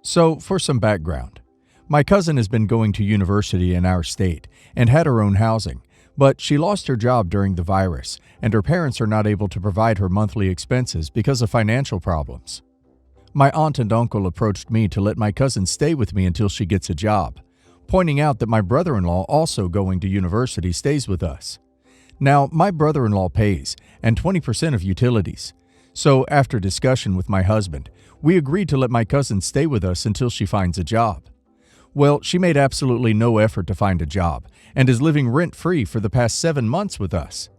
So, for some background, my cousin has been going to university in our state and had her own housing, but she lost her job during the virus, and her parents are not able to provide her monthly expenses because of financial problems. My aunt and uncle approached me to let my cousin stay with me until she gets a job, pointing out that my brother-in-law, also going to university, stays with us. Now, my brother-in-law pays, and 20% of utilities. So, after discussion with my husband, we agreed to let my cousin stay with us until she finds a job. Well, she made absolutely no effort to find a job, and is living rent-free for the past 7 months with us.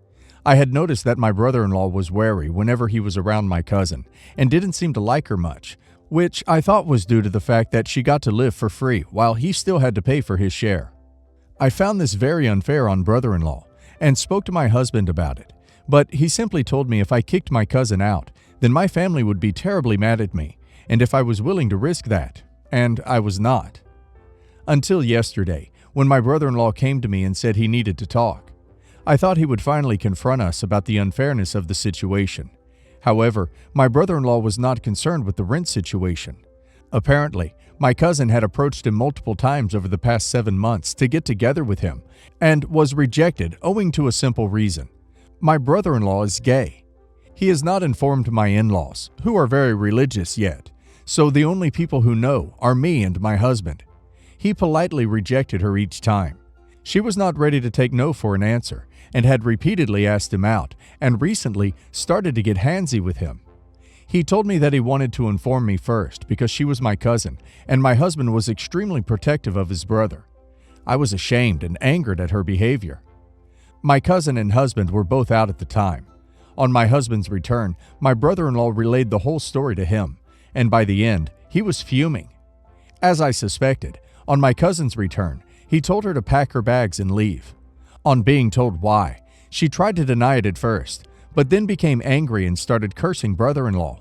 I had noticed that my brother-in-law was wary whenever he was around my cousin, and didn't seem to like her much, which I thought was due to the fact that she got to live for free while he still had to pay for his share. I found this very unfair on brother-in-law, and spoke to my husband about it, but he simply told me if I kicked my cousin out, then my family would be terribly mad at me, and if I was willing to risk that, and I was not. Until yesterday, when my brother-in-law came to me and said he needed to talk. I thought he would finally confront us about the unfairness of the situation. However, my brother-in-law was not concerned with the rent situation. Apparently, my cousin had approached him multiple times over the past 7 months to get together with him, and was rejected owing to a simple reason. My brother-in-law is gay. He has not informed my in-laws, who are very religious yet, so the only people who know are me and my husband. He politely rejected her each time. She was not ready to take no for an answer, and had repeatedly asked him out, and recently started to get handsy with him. He told me that he wanted to inform me first because she was my cousin, and my husband was extremely protective of his brother. I was ashamed and angered at her behavior. My cousin and husband were both out at the time. On my husband's return, my brother-in-law relayed the whole story to him, and by the end, he was fuming. As I suspected, on my cousin's return, he told her to pack her bags and leave. On being told why, she tried to deny it at first, but then became angry and started cursing brother-in-law.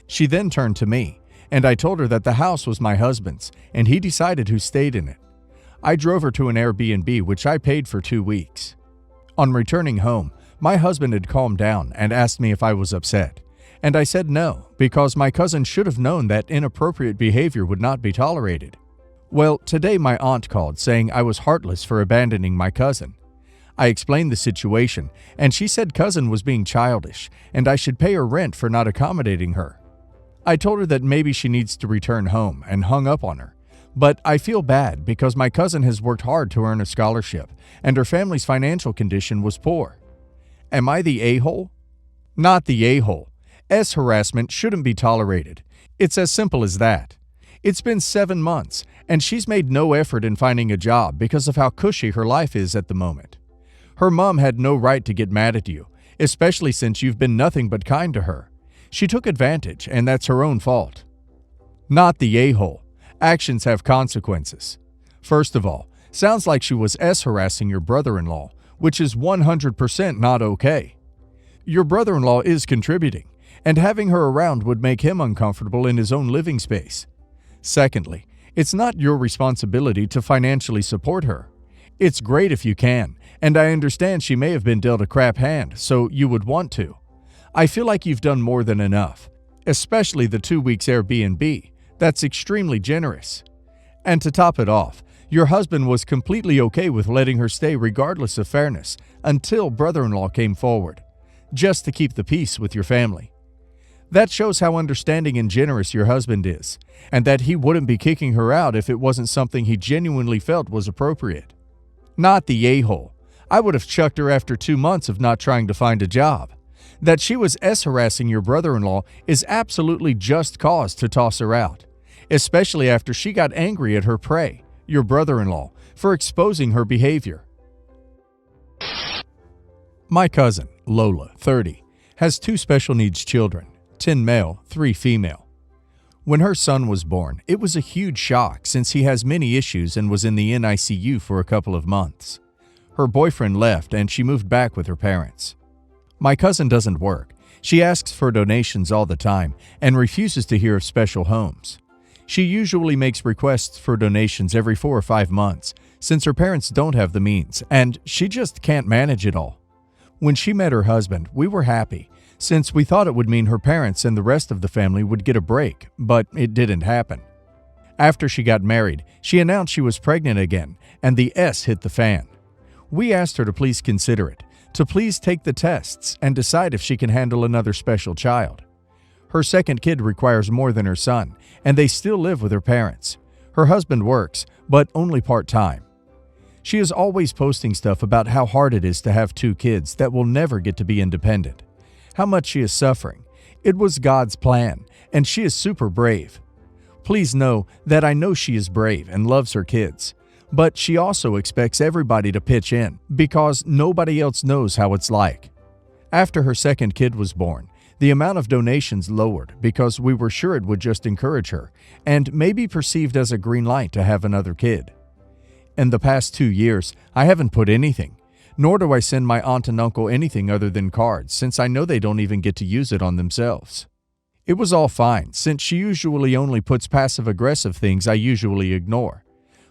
She then turned to me, and I told her that the house was my husband's, and he decided who stayed in it. I drove her to an Airbnb, which I paid for 2 weeks. On returning home, my husband had calmed down and asked me if I was upset, and I said no, because my cousin should have known that inappropriate behavior would not be tolerated. Well, today my aunt called saying I was heartless for abandoning my cousin. I explained the situation, and she said cousin was being childish, and I should pay her rent for not accommodating her. I told her that maybe she needs to return home, and hung up on her. But I feel bad because my cousin has worked hard to earn a scholarship, and her family's financial condition was poor. Am I the a-hole? Not the a-hole. S-harassment shouldn't be tolerated. It's as simple as that. It's been 7 months, and she's made no effort in finding a job because of how cushy her life is at the moment. Her mom had no right to get mad at you, especially since you've been nothing but kind to her. She took advantage, and that's her own fault. Not the a-hole. Actions have consequences. First of all, sounds like she was S-harassing your brother-in-law, which is 100% not okay. Your brother-in-law is contributing, and having her around would make him uncomfortable in his own living space. Secondly, it's not your responsibility to financially support her. It's great if you can, and I understand she may have been dealt a crap hand, so you would want to. I feel like you've done more than enough, especially the 2 weeks Airbnb. That's extremely generous. And to top it off, your husband was completely okay with letting her stay regardless of fairness until brother-in-law came forward, just to keep the peace with your family. That shows how understanding and generous your husband is, and that he wouldn't be kicking her out if it wasn't something he genuinely felt was appropriate. Not the a-hole. I would have chucked her after 2 months of not trying to find a job. That she was S-harassing your brother-in-law is absolutely just cause to toss her out, especially after she got angry at her prey, your brother-in-law, for exposing her behavior. My cousin, Lola, 30, has 2 special needs children, 10 male, 3 female. When her son was born, it was a huge shock since he has many issues and was in the NICU for a couple of months. Her boyfriend left and she moved back with her parents. My cousin doesn't work. She asks for donations all the time and refuses to hear of special homes. She usually makes requests for donations every 4 or 5 months since her parents don't have the means and she just can't manage it all. When she met her husband, we were happy since we thought it would mean her parents and the rest of the family would get a break, but it didn't happen. After she got married, she announced she was pregnant again, and the S hit the fan. We asked her to please consider it, to please take the tests and decide if she can handle another special child. Her second kid requires more than her son, and they still live with her parents. Her husband works, but only part-time. She is always posting stuff about how hard it is to have 2 kids that will never get to be independent, how much she is suffering. It was God's plan, and she is super brave. Please know that I know she is brave and loves her kids, but she also expects everybody to pitch in because nobody else knows how it's like. After her second kid was born, the amount of donations lowered because we were sure it would just encourage her and maybe perceived as a green light to have another kid. In the past 2 years, I haven't put anything, nor do I send my aunt and uncle anything other than cards since I know they don't even get to use it on themselves. It was all fine since she usually only puts passive-aggressive things I usually ignore.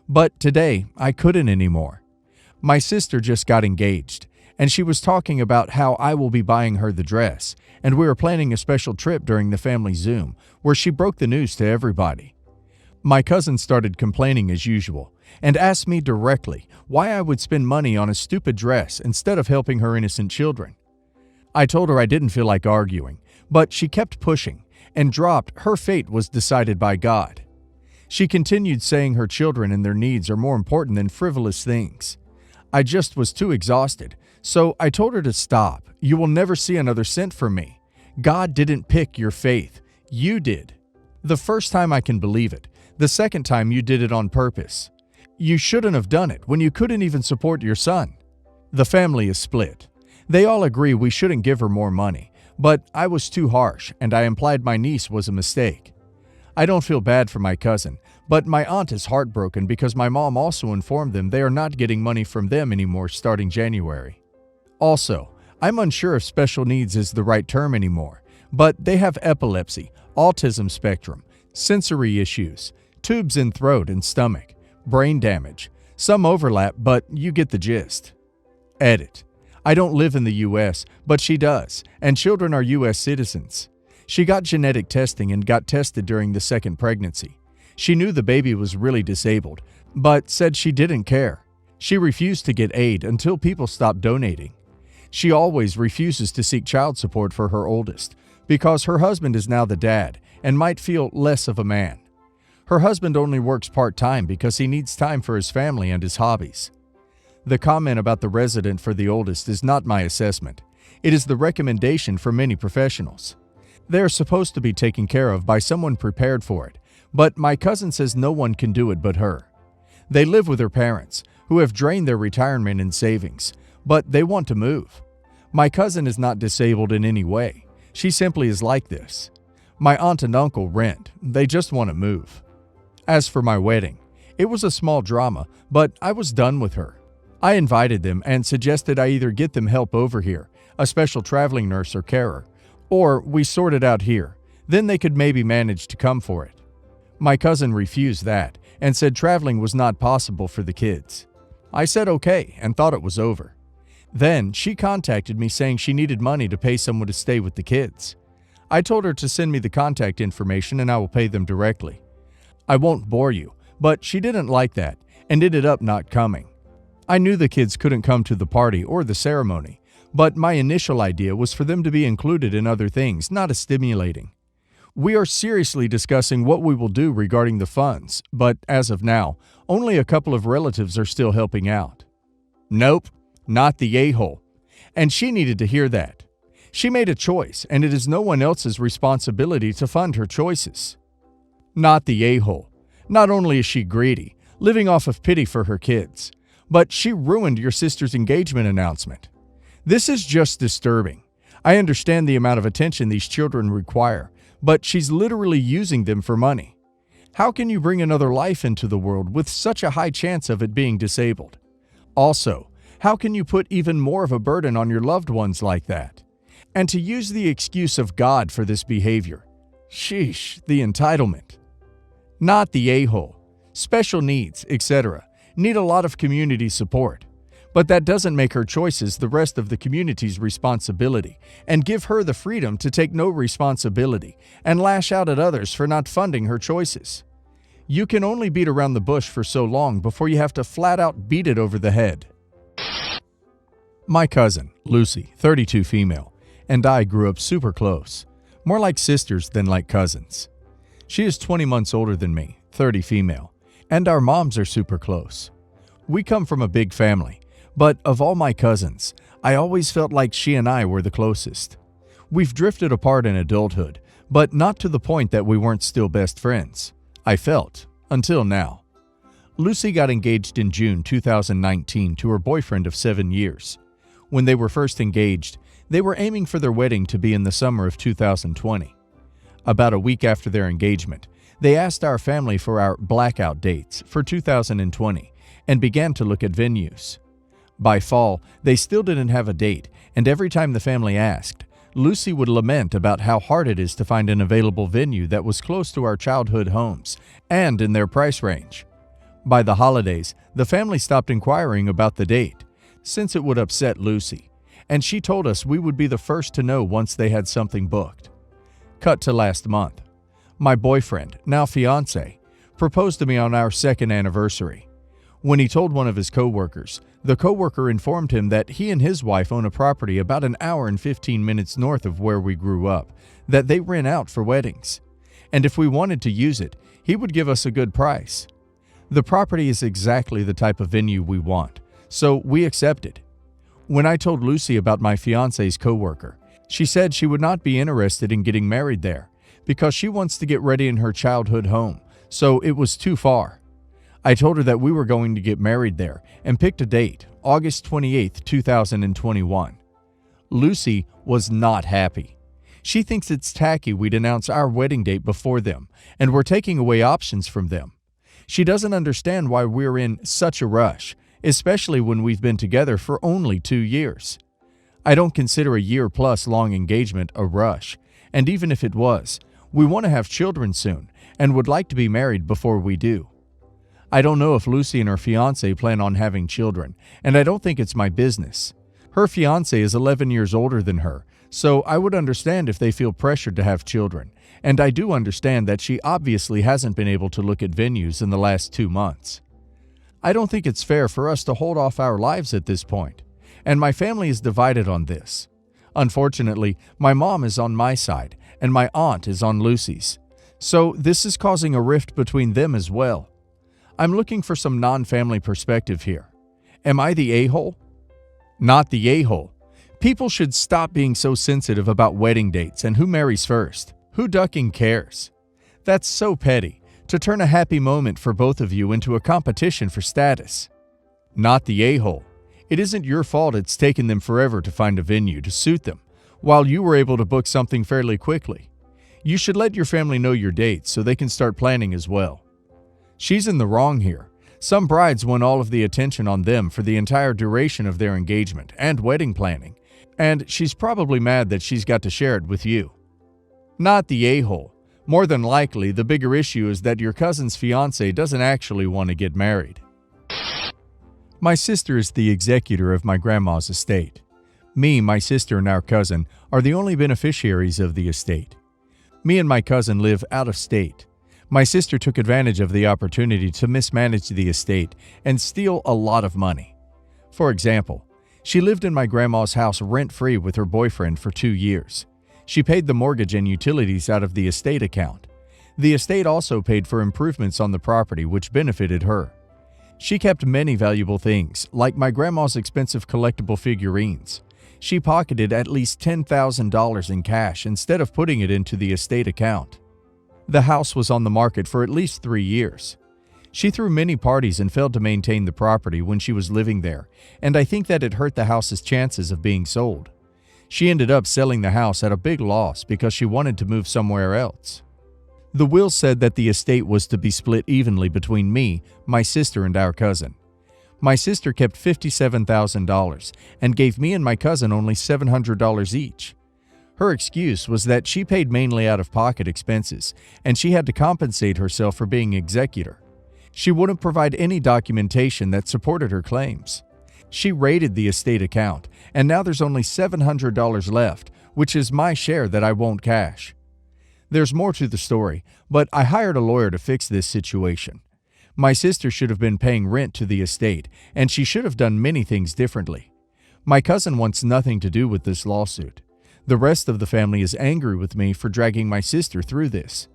But today, I couldn't anymore. My sister just got engaged, and she was talking about how I will be buying her the dress, and we were planning a special trip during the family Zoom, where she broke the news to everybody. My cousin started complaining as usual, and asked me directly why I would spend money on a stupid dress instead of helping her innocent children. I told her I didn't feel like arguing, but she kept pushing, and dropped her fate was decided by God. She continued saying her children and their needs are more important than frivolous things. I just was too exhausted, so I told her to stop. You will never see another cent from me. God didn't pick your faith. You did. The first time I can believe it. The second time you did it on purpose. You shouldn't have done it when you couldn't even support your son. The family is split. They all agree we shouldn't give her more money, but I was too harsh and I implied my niece was a mistake. I don't feel bad for my cousin, but my aunt is heartbroken because my mom also informed them they are not getting money from them anymore starting January. Also, I'm unsure if special needs is the right term anymore, but they have epilepsy, autism spectrum, sensory issues, tubes in throat and stomach, brain damage, some overlap, but you get the gist. Edit. I don't live in the U.S., but she does, and children are U.S. citizens. She got genetic testing and got tested during the second pregnancy. She knew the baby was really disabled, but said she didn't care. She refused to get aid until people stopped donating. She always refuses to seek child support for her oldest because her husband is now the dad and might feel less of a man. Her husband only works part-time because he needs time for his family and his hobbies. The comment about the resident for the oldest is not my assessment. It is the recommendation from many professionals. They are supposed to be taken care of by someone prepared for it, but my cousin says no one can do it but her. They live with her parents, who have drained their retirement and savings, but they want to move. My cousin is not disabled in any way. She simply is like this. My aunt and uncle rent. They just want to move. As for my wedding, it was a small drama, but I was done with her. I invited them and suggested I either get them help over here, a special traveling nurse or carer, or we sort it out here. Then they could maybe manage to come for it. My cousin refused that and said traveling was not possible for the kids. I said okay and thought it was over. Then she contacted me saying she needed money to pay someone to stay with the kids. I told her to send me the contact information and I will pay them directly. I won't bore you, but she didn't like that and ended up not coming. I knew the kids couldn't come to the party or the ceremony, but my initial idea was for them to be included in other things, not as stimulating. We are seriously discussing what we will do regarding the funds, but as of now, only a couple of relatives are still helping out. Nope, not the a-hole. And she needed to hear that. She made a choice, and it is no one else's responsibility to fund her choices. Not the a-hole. Not only is she greedy, living off of pity for her kids, but she ruined your sister's engagement announcement. This is just disturbing. I understand the amount of attention these children require, but she's literally using them for money. How can you bring another life into the world with such a high chance of it being disabled? Also, how can you put even more of a burden on your loved ones like that? And to use the excuse of God for this behavior. Sheesh, the entitlement. Not the a-hole. Special needs, etc. need a lot of community support. But that doesn't make her choices the rest of the community's responsibility and give her the freedom to take no responsibility and lash out at others for not funding her choices. You can only beat around the bush for so long before you have to flat out beat it over the head. My cousin, Lucy, 32 female, and I grew up super close, more like sisters than like cousins. She is 20 months older than me, 30 female, and our moms are super close. We come from a big family, but of all my cousins, I always felt like she and I were the closest. We've drifted apart in adulthood, but not to the point that we weren't still best friends. I felt, until now. Lucy got engaged in June 2019 to her boyfriend of 7 years. When they were first engaged, they were aiming for their wedding to be in the summer of 2020. About a week after their engagement, they asked our family for our blackout dates for 2020 and began to look at venues. By fall, they still didn't have a date, and every time the family asked, Lucy would lament about how hard it is to find an available venue that was close to our childhood homes and in their price range. By the holidays, the family stopped inquiring about the date, since it would upset Lucy, and she told us we would be the first to know once they had something booked. Cut to last month. My boyfriend, now fiancé, proposed to me on our second anniversary. When he told one of his co-workers, the co-worker informed him that he and his wife own a property about an hour and 15 minutes north of where we grew up, that they rent out for weddings. And if we wanted to use it, he would give us a good price. The property is exactly the type of venue we want, so we accepted. When I told Lucy about my fiancé's co-worker, she said she would not be interested in getting married there because she wants to get ready in her childhood home, so it was too far. I told her that we were going to get married there and picked a date, August 28, 2021. Lucy was not happy. She thinks it's tacky we'd announce our wedding date before them, and we're taking away options from them. She doesn't understand why we're in such a rush, especially when we've been together for only 2 years. I don't consider a year-plus long engagement a rush, and even if it was, we want to have children soon and would like to be married before we do. I don't know if Lucy and her fiancé plan on having children, and I don't think it's my business. Her fiancé is 11 years older than her, so I would understand if they feel pressured to have children, and I do understand that she obviously hasn't been able to look at venues in the last 2 months. I don't think it's fair for us to hold off our lives at this point, and my family is divided on this. Unfortunately, my mom is on my side, and my aunt is on Lucy's, so this is causing a rift between them as well. I'm looking for some non-family perspective here. Am I the a-hole? Not the a-hole. People should stop being so sensitive about wedding dates and who marries first. Who ducking cares? That's so petty, to turn a happy moment for both of you into a competition for status. Not the a-hole. It isn't your fault it's taken them forever to find a venue to suit them, while you were able to book something fairly quickly. You should let your family know your dates so they can start planning as well. She's in the wrong here. Some brides want all of the attention on them for the entire duration of their engagement and wedding planning, and she's probably mad that she's got to share it with you. Not the a-hole. More than likely, the bigger issue is that your cousin's fiancé doesn't actually want to get married. My sister is the executor of my grandma's estate. Me, my sister, and our cousin are the only beneficiaries of the estate. Me and my cousin live out of state. My sister took advantage of the opportunity to mismanage the estate and steal a lot of money. For example, she lived in my grandma's house rent-free with her boyfriend for 2 years. She paid the mortgage and utilities out of the estate account. The estate also paid for improvements on the property, which benefited her. She kept many valuable things, like my grandma's expensive collectible figurines. She pocketed at least $10,000 in cash instead of putting it into the estate account. The house was on the market for at least 3 years. She threw many parties and failed to maintain the property when she was living there, and I think that it hurt the house's chances of being sold. She ended up selling the house at a big loss because she wanted to move somewhere else. The will said that the estate was to be split evenly between me, my sister, and our cousin. My sister kept $57,000 and gave me and my cousin only $700 each. Her excuse was that she paid mainly out-of-pocket expenses, and she had to compensate herself for being executor. She wouldn't provide any documentation that supported her claims. She raided the estate account, and now there's only $700 left, which is my share that I won't cash. There's more to the story, but I hired a lawyer to fix this situation. My sister should have been paying rent to the estate, and she should have done many things differently. My cousin wants nothing to do with this lawsuit. The rest of the family is angry with me for dragging my sister through this.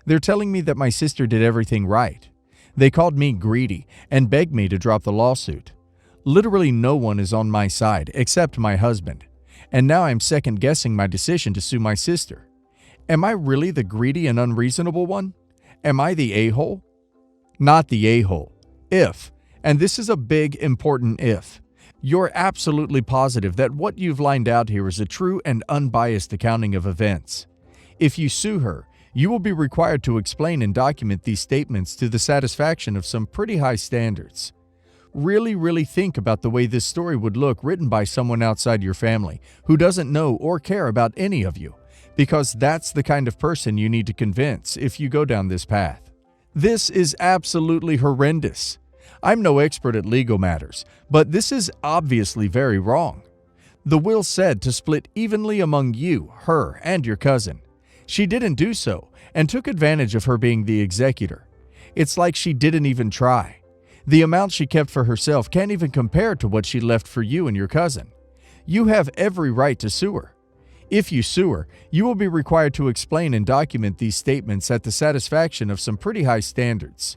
They're telling me that my sister did everything right. They called me greedy and begged me to drop the lawsuit. Literally no one is on my side except my husband, and now I'm second-guessing my decision to sue my sister. Am I really the greedy and unreasonable one? Am I the a-hole? Not the a-hole. If, and this is a big, important if, you're absolutely positive that what you've lined out here is a true and unbiased accounting of events. If you sue her, you will be required to explain and document these statements to the satisfaction of some pretty high standards. Really think about the way this story would look written by someone outside your family who doesn't know or care about any of you, because that's the kind of person you need to convince if you go down this path. This is absolutely horrendous. I'm no expert at legal matters, but this is obviously very wrong. The will said to split evenly among you, her, and your cousin. She didn't do so and took advantage of her being the executor. It's like she didn't even try. The amount she kept for herself can't even compare to what she left for you and your cousin. You have every right to sue her. If you sue her, you will be required to explain and document these statements at the satisfaction of some pretty high standards.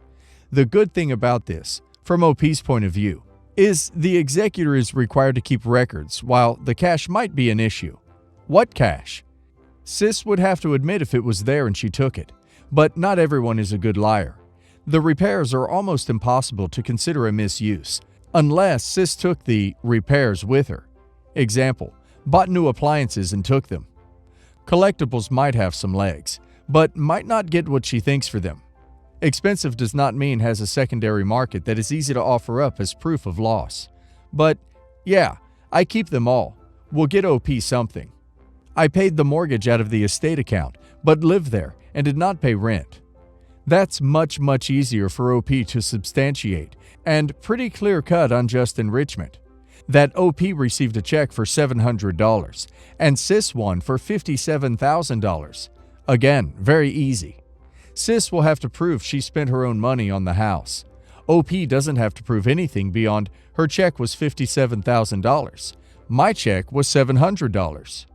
The good thing about this, from OP's point of view, is the executor is required to keep records, while the cash might be an issue. What cash? Sis would have to admit if it was there and she took it, but not everyone is a good liar. The repairs are almost impossible to consider a misuse, unless Sis took the repairs with her. Example, bought new appliances and took them. Collectibles might have some legs, but might not get what she thinks for them. Expensive does not mean has a secondary market that is easy to offer up as proof of loss. But yeah, I keep them all. We'll get OP something. I paid the mortgage out of the estate account, but lived there and did not pay rent. That's much easier for OP to substantiate, and pretty clear-cut unjust enrichment. That OP received a check for $700, and Sis one for $57,000. Again, very easy. Sis will have to prove she spent her own money on the house. OP doesn't have to prove anything beyond her check was $57,000. My check was $700.